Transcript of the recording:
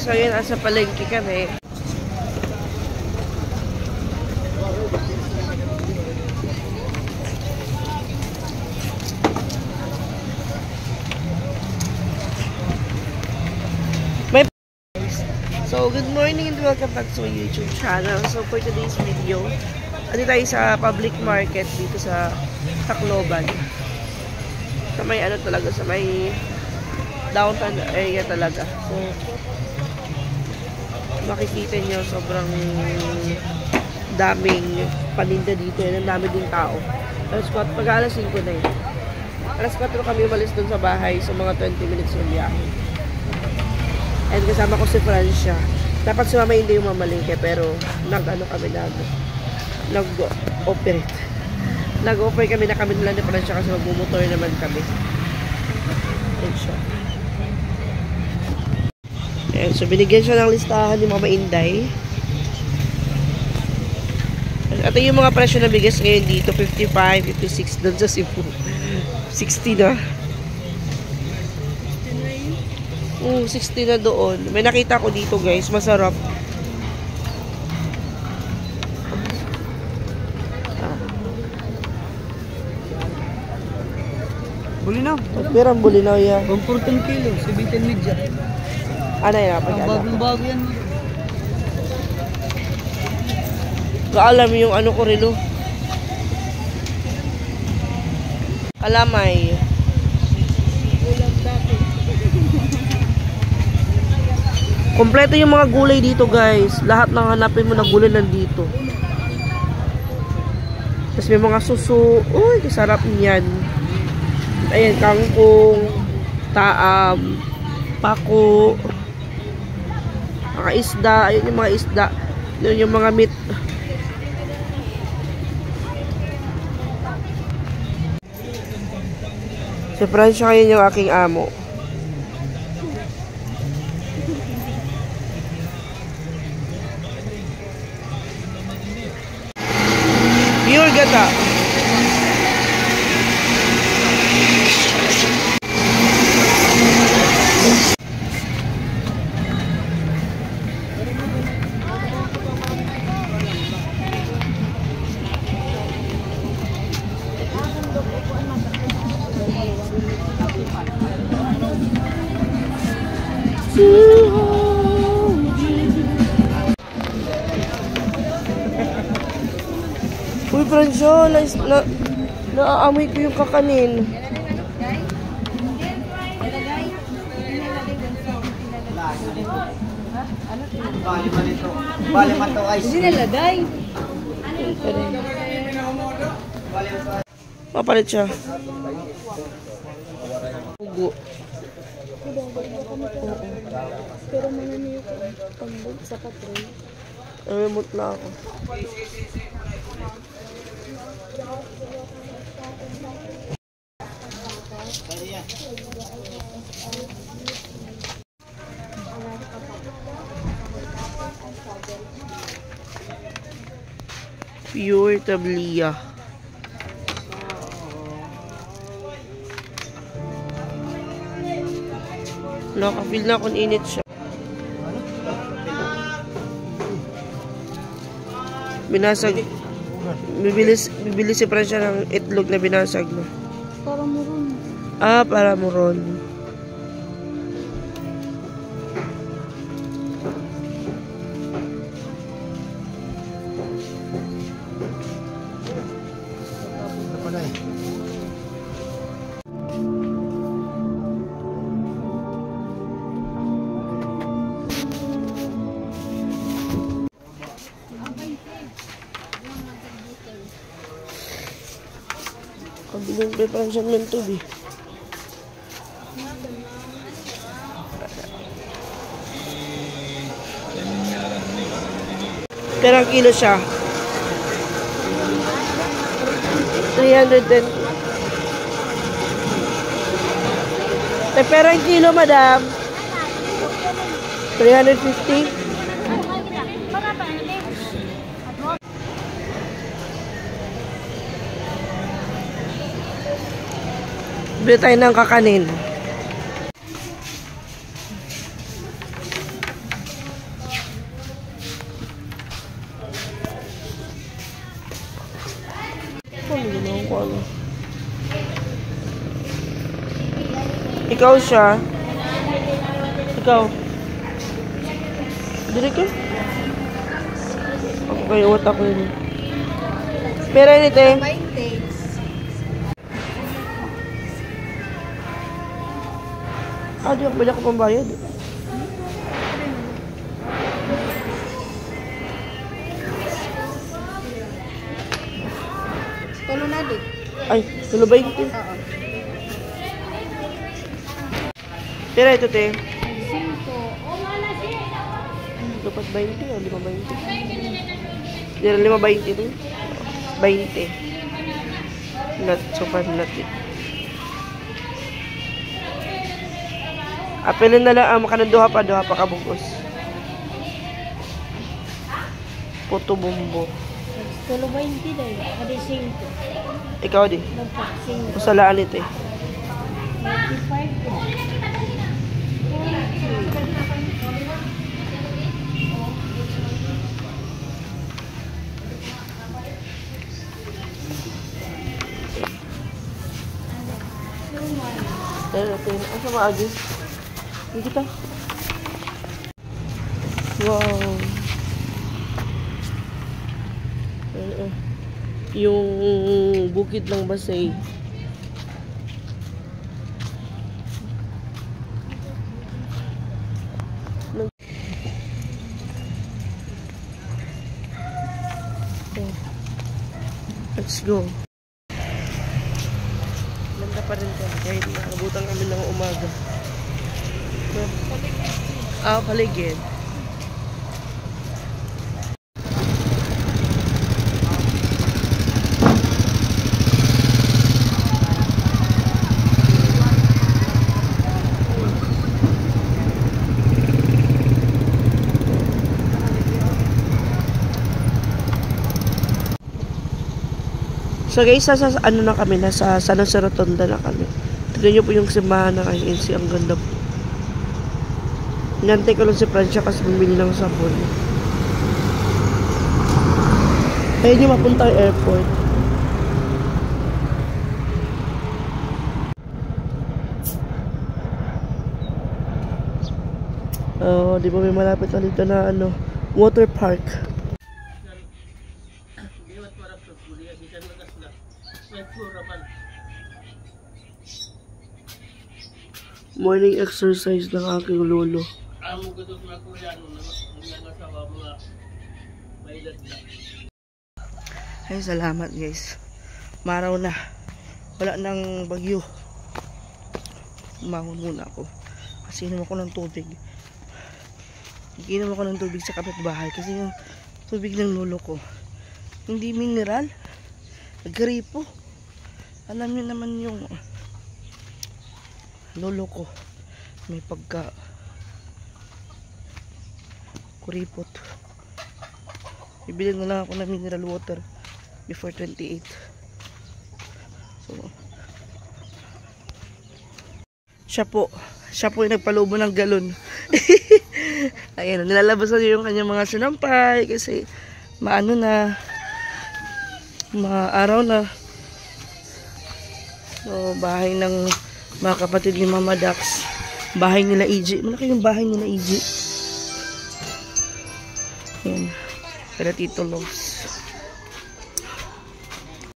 guys, so yun, asa palengke kami. So, good morning and welcome back to my YouTube channel. So, for today's video, ano tayo sa public market dito sa Tacloban. Sa may ano talaga, sa may downtown area talaga. So, makikita nyo, sobrang daming paninda dito. Yan, ang dami ding tao. Pag alas 5 na yun. Alas 4 kami umalis dun sa bahay. So, mga 20 minutes yung biyahe. And kasama ko si Francia. Dapat si Mama hindi yung mamalingke, pero nag-ano kami nag-operate. Nag-offer kami na kami nila ni Francia kasi magmumotor naman kami. Ayan siya. Ayan, so binigyan siya ng listahan ni Mama Inday. Ito yung mga presyo na bigas ngayon dito, 55, 56 doon sa Cebu. 60 na. 60 na doon. May nakita ko dito guys, masarap. Bulinaw. Pirang bulinaw yan. 14 kilo, 17 media. Ano yan? Bagong-bago yan. Kaalam yung ano ko relo. Kalamay. Kompleto yung mga gulay dito guys. Lahat ng hanapin mo na gulay nandito. Tapos may mga suso. Uy, kasarap niyan. Ayan, kangkong, taam, pako, mga isda. Ayun yung mga isda. Ayun yung mga meat. Si Francia ngayon yung aking amo. Pure gata. Uy, Francia, naaamoy ko yung kakanin. Bali man to ice. Hindi nalagay. Mapalit siya. Ugo. Pero mananiyok ang pambog sa patrol. Remote na ako. Pure tablia. Nakafeel na kung init siya. Binasag. Bibili si Francia ng itlog na binasag mo. Para muron. Ah, para muron. Kabilang pa parang siyang mentub eh. Pero ang kilo siya 310. Pero ang kilo madam 350. Bili tayo ng kakanin. Ikaw siya. Ikaw. Dili ka? Ako kayo, utak ko yun. Pero yun ito eh. Di ako pwede ako pambayad. Tulo na di. Ay, tulo ba yun? Oo. Pero ito te. 5. Dapat 20 o 5.20? Yan, 5.20 rin. 20. Not so far not it. Apelin na lang, makanan duha pa kabugos. Puto bumbo. Tulo 20 dahil. Adi 5. Ikaw di. Nagpaksing. Usalaan ito eh. 95 po. Dahil ito yun. Asa maagi? Hindi kita. Wow. Yung bukid ng Basay. Let's go. Ganda pa rin ito. Kahit nakabutan kami ng umaga. Paligid. So guys, ano na kami, nasa San Jose Rotonda na kami. Tignan nyo po yung simbahan ng INC, ang ganda po. Inantay ko lang si Francia kasi bumili ng sabon. Ayun yung mapunta ang airport. Di ba may malapit na dito na water park. Morning exercise ng aking lolo. Ay, salamat guys. Maraw na. Wala nang bagyo. Umangon muna ako. Kasi inom ako ng tubig. Inom ako ng tubig sa kapitbahay. Kasi yung tubig ng lolo ko, hindi mineral. Gripo. Alam niyo naman yung lolo ko may pagka kuripot. Bibili na lang ako ng mineral water before 28. So siya po yung nagpalubo ng galon. Ayun, nilalabas na yung kanyang mga sinampay kasi maano na, maaraw na. So bahay ng mga kapatid ni Mama Dax. Bahay nila EJ. Malaki yung bahay nila EJ. Ayan. Kaya Tito Los.